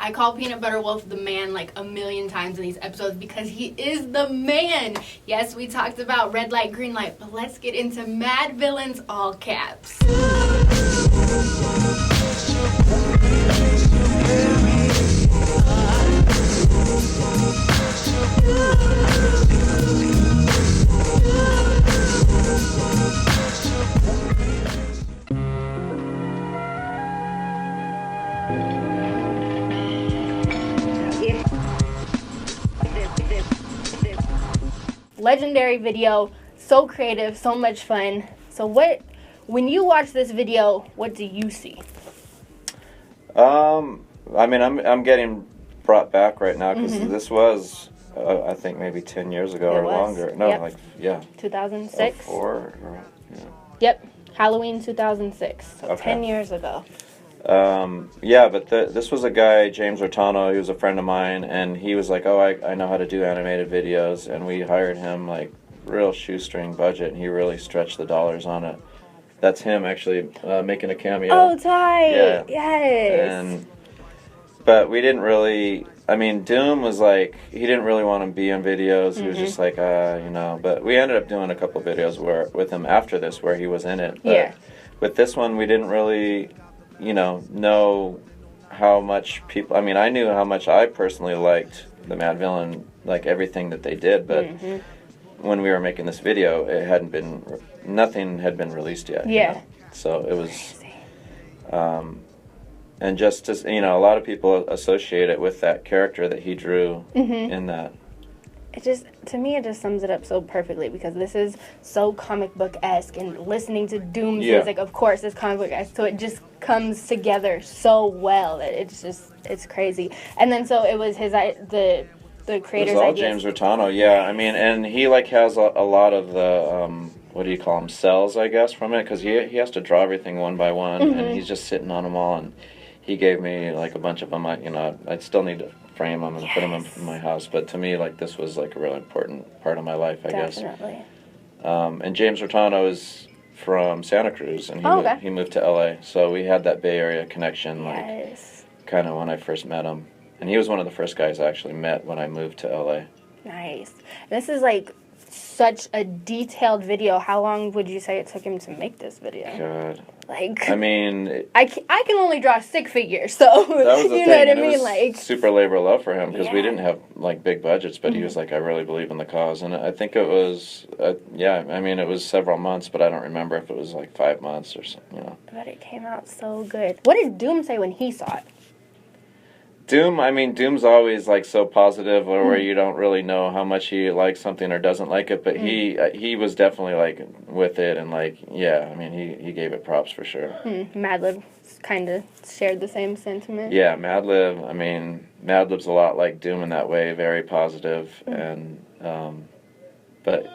I call Peanut Butter Wolf the man like a million times in these episodes because he is the man. Yes, we talked about red light, green light, but let's get into Mad Villains all caps. Legendary video, so creative, so much fun. So when you watch this video, what do you see? I mean, I'm getting brought back right now because this was, I think maybe 10 years ago or longer. No, yep. 2006. 4. Yeah. Yep, Halloween 2006. So Okay. 10 years ago. Yeah, but this was a guy, James Rotano. He was a friend of mine, and he was like, "Oh, I know how to do animated videos," and we hired him like real shoestring budget, and he really stretched the dollars on it. That's him actually making a cameo. Oh, tight! Yeah. Yes. But we didn't really. I mean, Doom was like he didn't really want to be in videos. He was just like, you know. But we ended up doing a couple videos with him after this where he was in it. But with this one, we didn't really, know how much people. I mean, I knew how much I personally liked the Mad Villain, like everything that they did. But when we were making this video, nothing had been released yet. Yeah. So it was. And just as a lot of people associate it with that character that he drew in that. To me, it just sums it up so perfectly because this is so comic book-esque, and listening to Doom's music, of course, is comic book-esque, so it just comes together so well that it's crazy. And then so it was the creator's idea. It was all James Rotano, yeah. I mean, and he has a lot of the what do you call them, cells, I guess, from it, because he has to draw everything one by one, and he's just sitting on them all, and he gave me like a bunch of them. I'd still need to frame them and put them in my house, but to me, this was like a really important part of my life, I guess. Definitely. And James Rotano is from Santa Cruz, and he moved to LA, so we had that Bay Area connection, kind of when I first met him. And he was one of the first guys I actually met when I moved to LA. Nice. This is such a detailed video. How long would you say it took him to make this video? God. I mean, I can only draw stick figures, so that was the you thing. know what I it mean. Was super labor of love for him because we didn't have big budgets, but he was like, I really believe in the cause, and I think it was, I mean, it was several months, but I don't remember if it was 5 months or something. But it came out so good. What did Doom say when he saw it? Doom's always so positive, or where you don't really know how much he likes something or doesn't like it, but he was definitely with it, and I mean he gave it props for sure. Madlib kind of shared the same sentiment. Yeah, Madlib's a lot like Doom in that way, very positive, and but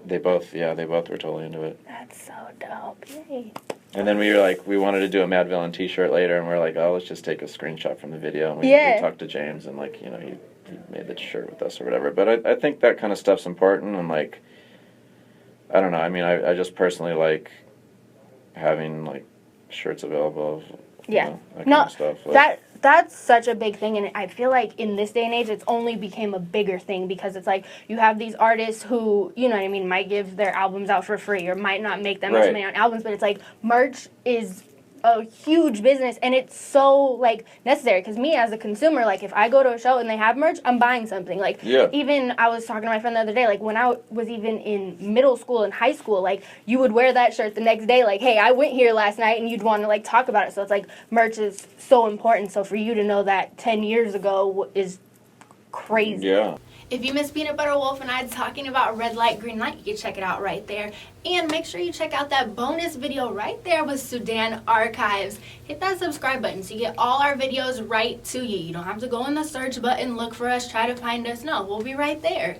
they both were totally into it. That's so dope. Yay. And then we wanted to do a Mad Villain T-shirt later, and we're like, oh, let's just take a screenshot from the video. And we talked to James, and he made the shirt with us or whatever. But I think that kind of stuff's important, and I don't know. I mean, I just personally like having shirts available. That kind of stuff. That's such a big thing, and I feel like in this day and age, it's only became a bigger thing because it's you have these artists who, you know what I mean, might give their albums out for free or might not make that much money on albums, but it's merch is a huge business, and it's so necessary because me as a consumer, if I go to a show and they have merch, I'm buying something. Even I was talking to my friend the other day, when I was even in middle school and high school, you would wear that shirt the next day, hey, I went here last night, and you'd want to talk about it. So it's merch is so important. So for you to know that 10 years ago is crazy. Yeah. If you missed Peanut Butter Wolf and I talking about red light, green light, you can check it out right there. And make sure you check out that bonus video right there with Sudan Archives. Hit that subscribe button so you get all our videos right to you. You don't have to go in the search button, look for us, try to find us. No, we'll be right there.